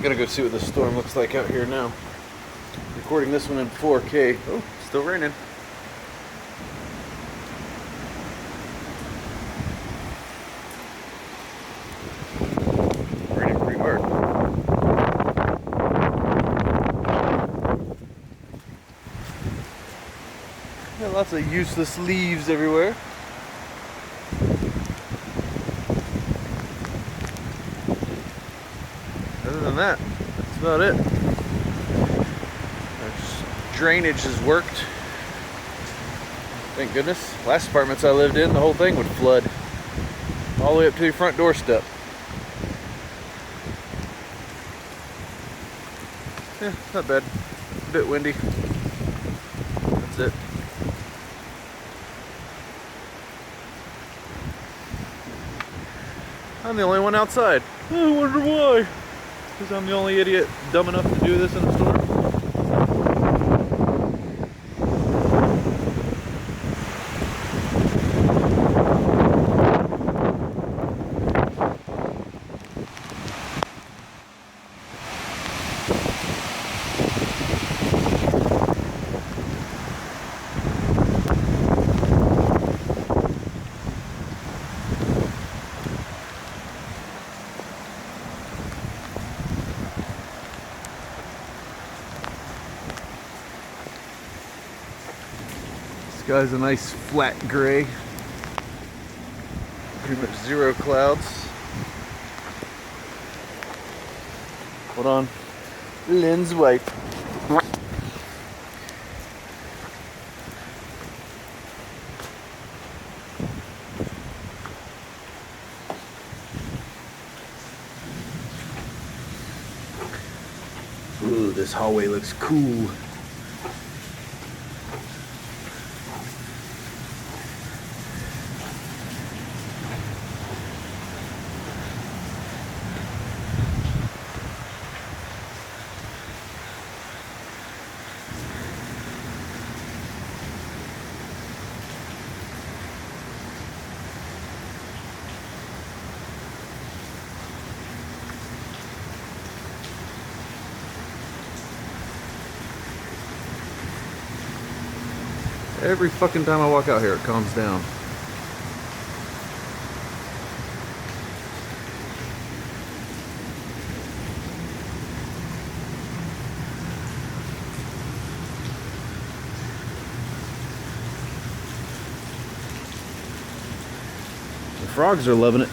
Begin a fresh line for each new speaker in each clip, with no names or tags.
gonna go see what the storm looks like out here now. Recording this one in 4K. Oh, still raining. Raining pretty hard. Yeah, lots of useless leaves everywhere. Other than that, that's about it. Drainage has worked. Thank goodness. Last apartments I lived in, the whole thing would flood. All the way up to your front doorstep. Yeah, not bad. A bit windy. That's it. I'm the only one outside. I wonder why. Because I'm the only idiot dumb enough to do this in a storm. Sky's a nice flat gray. Pretty much zero clouds. Hold on. Lens wipe. Ooh, this hallway looks cool. Every fucking time I walk out here, it calms down. The frogs are loving it.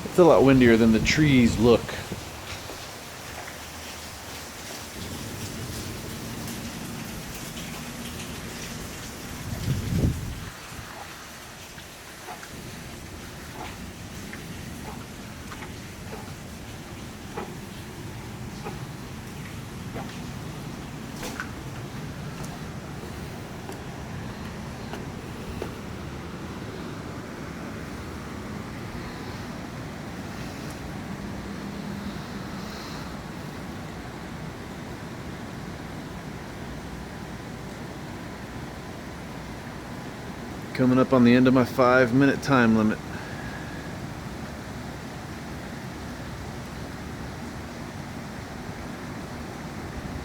It's a lot windier than the trees look. Coming up on the end of my 5-minute time limit.